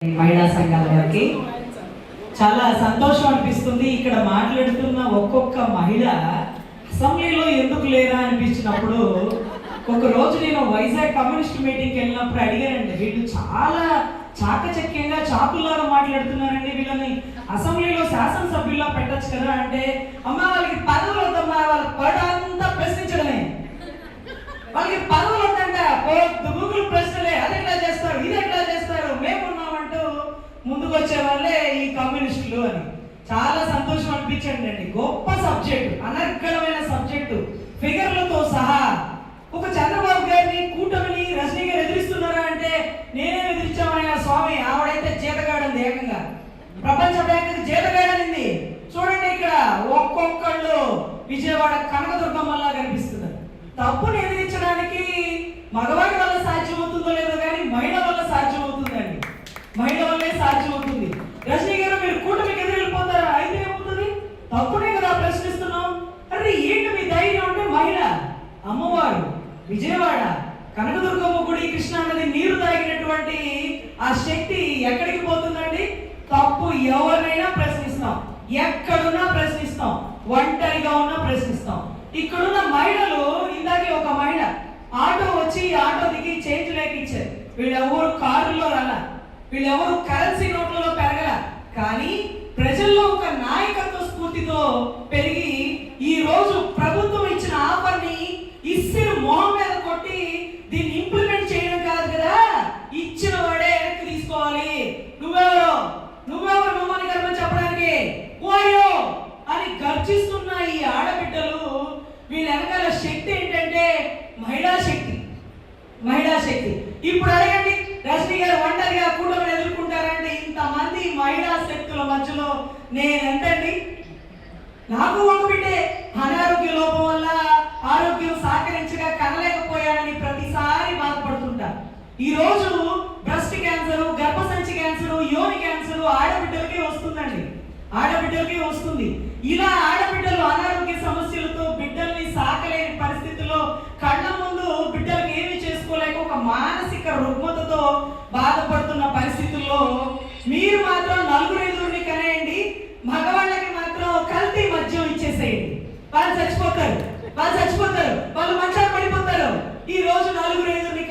మహిళా సంఘాల వారికి చాలా సంతోషం అనిపిస్తుంది. ఇక్కడ మాట్లాడుతున్న ఒక్కొక్క మహిళ అసెంబ్లీలో ఎందుకు లేరా అనిపించినప్పుడు ఒక రోజు నేను వైజాగ్ కమ్యూనిస్ట్ మీటింగ్కి వెళ్ళినప్పుడు అడిగానండి, వీళ్ళు చాలా చాకచక్యంగా చాకుల్లాగా మాట్లాడుతున్నారండి, వీళ్ళని అసెంబ్లీలో శాసనసభ్యుల్లో పెట్టచ్చు కదా అంటే, అమ్మ వాళ్ళకి పదవులు వద్దమ్మా, వాళ్ళ పడంతా ప్రశ్నించడమే, వాళ్ళకి పదవులు వద్దంట, గూగుల్ ప్రశ్నలే, అది ఎట్లా చేస్తారు, ఇది ఎట్లా చేస్తారు, మేమున్నామంటూ ముందుకు వచ్చే వాళ్ళే ఈ కమ్యూనిస్టులు అని. చాలా సంతోషం అనిపించండి అండి. గొప్ప సబ్జెక్టు, అనర్గళమైన సబ్జెక్టు, ఫిగర్లతో సహా. ఒక చంద్రబాబు గారిని, కూటమిని రజనీ గారు ఎదిరిస్తున్నారా అంటే, నేనే ఎదిరించామని స్వామి, ఆవిడైతే జీతగాడింది, ఏకంగా ప్రపంచ బ్యాంకు జీతగాడనింది. చూడండి ఇక్కడ ఒక్కొక్కళ్ళు విజయవాడ కనకదుర్గమ్మలా కనిపిస్తున్నారు. తప్పుని ఎదిరించడానికి మగవాడి వల్ల సాధ్యం అవుతుందో లేదో కానీ మహిళ వల్ల సాధ్యం అవుతుందండి, మహిళ వల్లే సాధ్యం అవుతుంది. రజనీ గారు, మీరు కూటమికి ఎదురు వెళ్ళిపోతారా? అయితే ఏమవుతుంది? తప్పునే కదా ప్రశ్నిస్తున్నాం. అరే ఏంటి మీ ధైర్యం అంటే, మహిళ, అమ్మవారు, విజయవాడ కనకదుర్గమ్మ గుడి, కృష్ణా నది నీరు తాగినటువంటి ఆ శక్తి ఎక్కడికి పోతుందండి? తప్పు ఎవరినైనా ప్రశ్నిస్తాం, ఎక్కడున్నా ప్రశ్నిస్తాం, ఒంటరిగా ఉన్నా ప్రశ్నిస్తాం. ఇక్కడున్న మహిళలు, ఇందాకే ఒక మహిళ ఆటో వచ్చి ఆటో దిగి చేంజ్ లేక ఇచ్చారు. వీళ్ళెవరు కారులో రాలా, వీళ్ళెవరు కరెన్సీ నోట్లలో పెరగల, కానీ ప్రజల్లో ఒక నాయకత్వ స్ఫూర్తితో పెరిగి ఈ రోజు ప్రభుత్వం ఇచ్చిన ఆఫర్ని ఇస్సిరు మొహం మీద కొట్టి దీన్ని ఇంప్లిమెంట్ చేయడం కాదు కదా, ఇచ్చిన వాడే వెనక్కి తీసుకోవాలి. నువ్వెవరు మమ్మల్ని గర్వం చెప్పడానికి, ఓయో అని గర్జిస్తున్న ఈ ఆడబిడ్డలు, వీళ్ళ వెనకాల శక్తి ఏంటంటే మహిళా శక్తి, మహిళా శక్తి. ఇప్పుడు అడగండి, రజనీ గారు ఒంటరిగా కూటమిని ఎదుర్కొంటారంటే, ఇంతమంది మహిళా శక్తుల మధ్యలో నేనెంతండి? నాకు ఒక బిడ్డే అనారోగ్య లోపం వల్ల ఆరోగ్యం సహకరించగా కనలేకపోయానని ప్రతిసారి బాధపడుతుంటా. ఈ రోజు బ్రెస్ట్ క్యాన్సర్, గర్భసంచి క్యాన్సర్, యోని క్యాన్సర్ ఆడబిడ్డలకే వస్తుందండి, ఆడబిడ్డలకే వస్తుంది. ఇలా ఆడబిడ్డలు అనారోగ్య సమస్యలతో బిడ్డల్ని సాకలేని పరిస్థితుల్లో, కళ్ళ ముందు బిడ్డలకు ఏమి చేసుకోలేక ఒక మానసిక రుగ్మతతో బాధపడుతున్న పరిస్థితుల్లో మీరు మాత్రం నలుగురు ఐదుగురిని కనేయండి, మగవాళ్ళకి మాత్రం కల్తీ మద్యం ఇచ్చేసేయండి, వాళ్ళు చచ్చిపోతారు, వాళ్ళు మంచాలు పడిపోతారు. ఈ రోజు నలుగురు ఐదుగురిని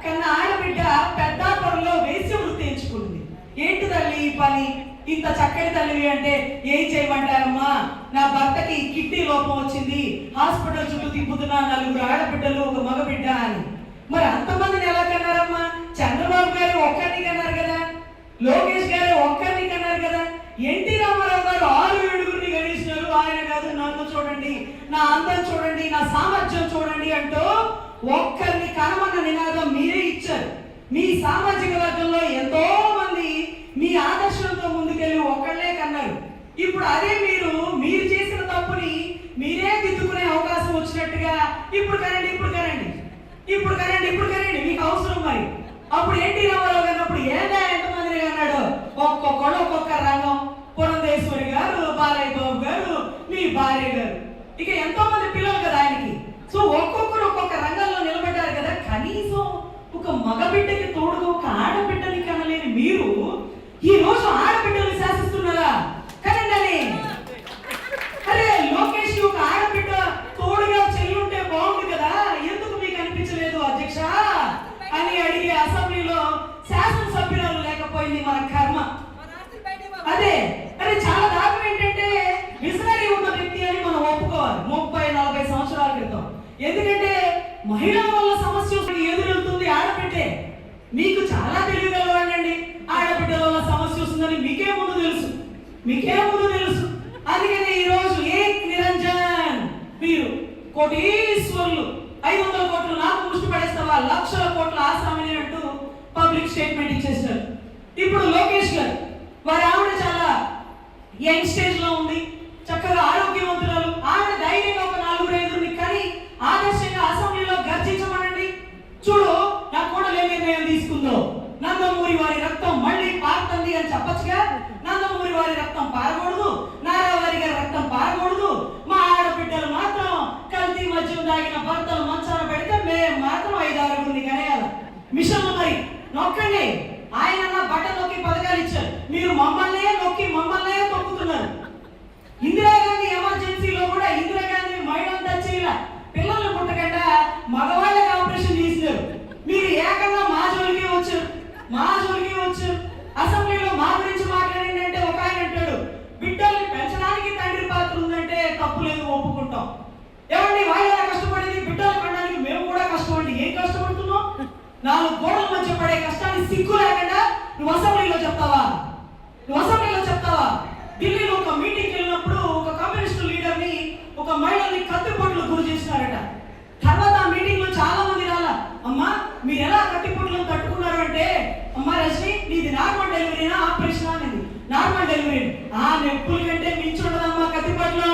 కన్నా ఆడబిడ్డ పెద్దాపురంలో వేశ్య వృత్తి ఎంచుకుంది. ఏంటి తల్లి ఈ పని? ఇంత చక్కని తల్లివి అంటే ఏం చేయమంటారమ్మా, నా భర్తకి కిడ్నీ లోపం వచ్చింది, హాస్పిటల్ చుట్టూ తిప్పుతున్నా, నలుగురు ఆడబిడ్డలు, ఒక మగబిడ్డ అని. మరి అంతమందిని ఎలా కన్నారమ్మా? చంద్రబాబు గారు ఒక్కరిని కన్నారు కదా, లోకేష్ గారు ఒక్కరిని కన్నారు కదా, ఎన్టీ రామారావు గారు 6-7గురిని గణించినారు. ఆయన కాదు, నన్ను చూడండి, నా అందం చూడండి, నా సామర్థ్యం చూడండి అంటూ ఒక్కరిని కనమన్న నినాదం మీరే ఇచ్చారు. మీ సామాజిక వర్గంలో ఎంతో మంది మీ ఆదర్శంతో ముందుకెళ్ళి ఒక్కళ్ళే కన్నారు. ఇప్పుడు అదే మీరు చేసిన తప్పుని మీరే దిద్దుకునే అవకాశం వచ్చినట్టుగా ఇప్పుడు కనండి మీకు అవసరం. మరి అప్పుడు ఎన్టీ రామారావు గారు అప్పుడు ఎంతమందిని అన్నాడు? ఒక్కొక్కడు ఒక్కొక్క రంగం, పురంధేశ్వరి గారు, బాలయ్య బాబు గారు, మీ భార్య గారు, ఇక ఎంతో మంది పిల్లలు కదా ఆయనకి. సో ఒక్కొక్కరు ఒక్కొక్క రంగంలో నిలబడ్డారు కదా. కనీసం ఒక మగబిడ్డకి తోడుగా ఒక ఆడబిడ్డని కనలేని మీరు ఈ రోజు ఆడబిడ్డలు శాసిస్తున్నారా? కనండి అని. అరే లోకేష్ ఒక ఆడబిడ్డ తోడుగా చెల్లుంటే బాగుంది కదా, ఎందుకు మీకు అనిపించలేదు అధ్యక్ష అని అడిగే అసెంబ్లీలో శాసనసభ్యురాలు లేకపోయింది మన కర్మ. అదే చాలా దారుణం ఏంటంటే, విజనరీ ఉన్న వ్యక్తి అని మనం ఒప్పుకోవాలి 30-40 సంవత్సరాల క్రితం. ఎందుకంటే మహిళల వల్ల సమస్య ఎదురెళ్తుంది ఆడబిడ్డే. మీకు చాలా తెలియగలవాడండి, ఆడబిడ్డల వల్ల సమస్య వస్తుందని మీకే ముందు తెలుసు. అందుకని ఈ రోజు నిరంజన్ మీరు కోటీశ్వరులు, 500 కోట్లు నాకు ముష్టి పడేస్తావా, లక్షల కోట్ల ఆసామని అంటూ పబ్లిక్ స్టేట్మెంట్ ఇచ్చేసారు. ఇప్పుడు లోకేష్ గారు, వారి ఆవిడ చాలా యంగ్ స్టేజ్ లో ఉంది, చక్కగా ఆరోగ్యవంతురాలు, ఆవిడ ధైర్యంగా ఒక 4-5 కానీ ఆదర్శంగా అసెంబ్లీలో గర్జించమనండి. చూడు నా కూడా ఏ నిర్ణయం తీసుకుందో, నందమూరి వారి రక్తం మళ్ళీ పారుతుంది అని చెప్పచ్చుగా. నందమూరి వారి రక్తం పారకూడదు, నారావారి గారి రక్తం పారకూడదు, మా ఆడబిడ్డలు మాత్రం కల్తీ మద్యం దాగిన భర్తలు మంచాన పెడితే మేము మాత్రం 5-6గురిని కనేయాలి. మిషన్లు మరి నొక్కండి, ఆయన బటన్ నొక్కి పథకాలు ఇచ్చారు. మీరు మమ్మల్నే నొక్కి మమ్మల్నే తొక్కుతున్నారు. ఇందిరాగాంధీ ఎమర్జెన్సీలో కూడా ఇందిరాగాంధీ మహిళలు టచ్ చేయాల, పిల్లలు పుట్టకుండా మగవాళ్ళకి ఆపరేషన్ చేసినారు. మీరు ఏకంగా మా జోలికి వచ్చారు, మా జోలికి వచ్చారు. అసెంబ్లీలో మా గురించి మాట్లాడిందంటే ఒక ఆయన అంటాడు, బిడ్డల్ని పెంచడానికి తండ్రి పాత్ర ఉందంటే తప్పు లేదు, ఒప్పుకుంటాం. ఏమండి వాళ్ళు ఎలా కష్టపడేది, బిడ్డలు కనడానికి మేము కూడా కష్టపడి ఏం కష్టపడుతున్నాం? 4 గోడల మధ్య పడే కష్టాన్ని సిగ్గు లేకుండా నువ్వు అసెంబ్లీలో చెప్తావా? నువ్వు అసెంబ్లీలో చెప్తావా? ఢిల్లీలో ఒక మీటింగ్కి వెళ్ళినప్పుడు ఒక కమ్యూనిస్టు లీడర్ని, ఒక మహిళని కత్తిపోట్లు గురి చేసినారట. తర్వాత ఆ మీటింగ్ లో చాలా మంది రాలా, అమ్మా మీరు ఎలా కత్తిపోట్లను తట్టుకున్నారు అంటే, అమ్మా రజని నీది నార్మల్ డెలివరీనా ఆపరేషన్ అనేది? Normal delivery. ఆ నొప్పుల కంటే మించి ఉండదమ్మా కత్తిపోట్లు,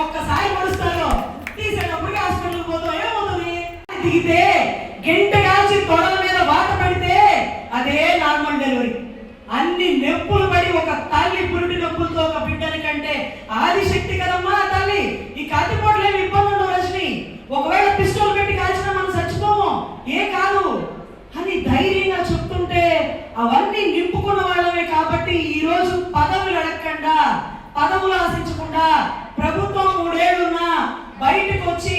ఒక్కసారి పడుస్తారు, తీసేటప్పటికి హాస్పిటల్ పోతాం. ఏమవుతుంది? దిగితే గంట కాల్చి తొడల మీద వాత పడితే అదే నార్మల్ డెలివరీ. అన్ని నొప్పులు పడి ఒక తల్లి పురుటి నొప్పులతో ఒక బిడ్డని కంటే ఆదిశక్తి కదమ్మా తల్లి. ఈ కత్తిపోట్లు ఏమి ఇబ్బంది ఉండవు రజని. ఒకవేళ పిస్టల్ పెట్టి కాల్చినా మనం చచ్చిపోము, ఏ కాదు అని ధైర్యంగా చెప్తుంటే అవన్నీ నింపుకున్న వాళ్ళమే. కాబట్టి ఈ రోజు పదవులు అడగకుండా, పదవులు ఆశించకుండా ప్రభుత్వం 3 ఏళ్లున్నా బయటకు వచ్చి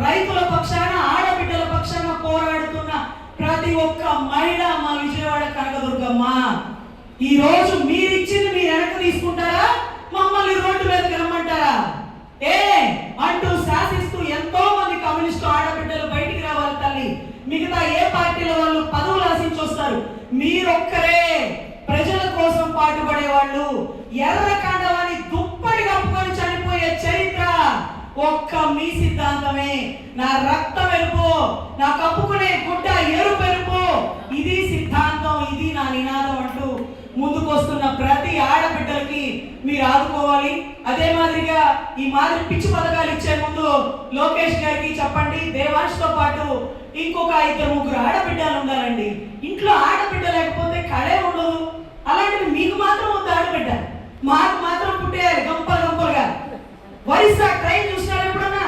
రైతుల పక్షాన, ఆడబిడ్డల పక్షాన పోరాడుతున్న ప్రతి ఒక్క మహిళ మా విజయవాడ కనకదుర్గమ్మ. ఈ రోజు మీరిచ్చింది మీరు వెనక్కి తీసుకుంటారా, మమ్మల్ని రోడ్డు మీదకి రమ్మంటారా? ఏ అంటూ శాసిస్తూ ఎంతో మంది కమ్యూనిస్టు ఆడబిడ్డలు బయటికి రావాలి తల్లి. మిగతా ఏ పార్టీల వాళ్ళు పదవులు ఆశించి వస్తారు, మీరొక్కరే ప్రజల కోసం పాటుపడే వాళ్ళు. ఎర్ర కాండవాన్ని దుప్పటి కప్పుకొని చనిపోయే చరిత్ర ఒక్క మీ సిద్ధాంతమే. నా రక్తం ఎరుపు, నా కప్పుకునే గుడ్డ ఎరుపు ఎరుపు, ఇది సిద్ధాంతం, ఇది నా నినాదం అంటూ ముందుకు వస్తున్న ప్రతి ఆడబిడ్డలకి మీరు ఆదుకోవాలి. అదే మాదిరిగా ఈ మాదిరి పిచ్చి పథకాలు ఇచ్చే ముందు లోకేష్ గారికి చెప్పండి, దేవాంష్తో పాటు ఇంకొక 2-3 ఆడబిడ్డలు ఉండాలండి. ఇంట్లో ఆడబిడ్డ లేకపోతే కళే ఉండదు. అలాంటివి మీకు మాత్రం ఉంది ఆడబిడ్డ, మాకు మాత్రం పుట్టేయాలి గంపలుగా. ఒరిస్సా ట్రైన్ చూసినారు ఎప్పుడన్నా?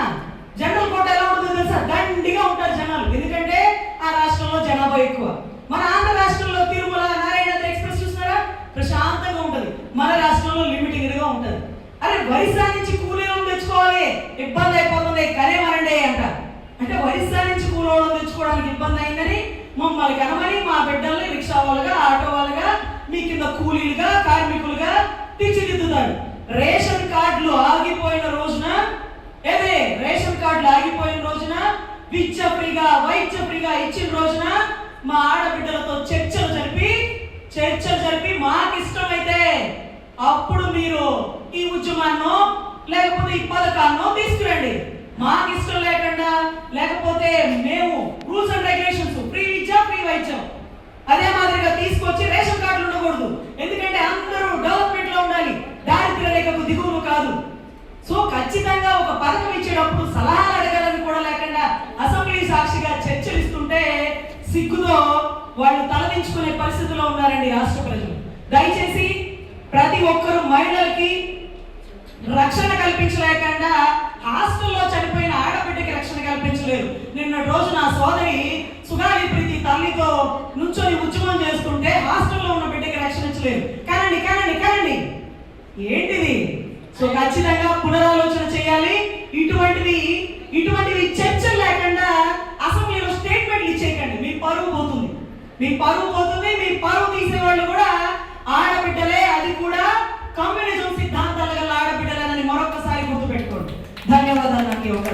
జనరల్ కోట ఎలా ఉంటుందో తెలుసా? దండిగా ఉంటారు జనాలు, ఎందుకంటే ఆ రాష్ట్రంలో జనాభా ఎక్కువ. మన ఆంధ్ర రాష్ట్రంలో తిరుమల నారాయణ ఎక్స్ప్రెస్ చూసినారా? ప్రశాంతంగా ఉంటది. మన రాష్ట్రంలో లిమిటెడ్ గా ఉంటది. అరే ఒరిస్సా నుంచి కూలీలను తెచ్చుకోవాలి, ఇబ్బంది అయిపోతుంది, కనేమనండి అంట. అంటే ఒరిస్సా నుంచి కూలోళ్ళను తెచ్చుకోవడానికి ఇబ్బంది అయిందని మమ్మల్ని కనమని మా బిడ్డల్ని రిక్షా వాళ్ళుగా, ఆటో వాళ్ళుగా, మీ కింద కూలీలుగా, కార్మికులుగా తీర్చిదిద్దుతాడు. రేషన్ కార్డులు ఆగిపోయిన రోజున, రేషన్ కార్డులు ఆగిపోయిన రోజున, విద్య ఫ్రీగా, వైద్య ఫ్రీగా ఇచ్చిన రోజున మా ఆడబిడ్డలతో చర్చలు జరిపి మాకు ఇష్టమైతే అప్పుడు మీరు ఈ ఉద్యమాన్నో లేకపోతే ఈ పథకాన్నో తీసుకురండి. మాకు ఇష్టం లేకుండా, లేకపోతే మేము rules and regulations, free Vidya free వైద్యం అదే మాదిరిగా తీసుకొచ్చి రేషన్ కార్డులు ఉండకూడదు. ఎందుకంటే అందరూ డెవలప్మెంట్ లో ఉండాలి, దారిద్ర్య రేఖకు దిగువను కాదు. సో ఖచ్చితంగా ఒక పథకం ఇచ్చేటప్పుడు సలహాలు అడగాలని కూడా లేకుండా అసెంబ్లీ సాక్షిగా చర్చలు ఇస్తుంటే సిగ్గుతో వాళ్ళు తలదించుకునే పరిస్థితిలో ఉన్నారండి రాష్ట్ర ప్రజలు. దయచేసి ప్రతి ఒక్కరు మహిళలకి రక్షణ కల్పించలేకుండా హాస్టల్లో చనిపోయిన ఆడబిడ్డకి రక్షణ కల్పించలేరు. నిన్న రోజు నా సోదరి సుగాలి ప్రీతి తల్లితో నుంచొని ఉద్యమం చేస్తుంటే హాస్టల్లో ఉన్న బిడ్డకి రక్షణ ఇచ్చలేరు. కనండి ఏంటిది? సో ఖచ్చితంగా పునరాలోచన చేయాలి. ఇటువంటివి చర్చలు లేకుండా అసెంబ్లీలో స్టేట్మెంట్లు ఇచ్చేయకండి. మీ పరువు పోతుంది. మీ పరువు తీసేవాళ్ళు కూడా ఆడబిడ్డలే, అది కూడా కమ్యూనిజం సిద్ధాంతాలు గల ఆడబిడ్డలేనని మరొకసారి గుర్తుపెట్టుకోండి. ధన్యవాదాలు. నాకు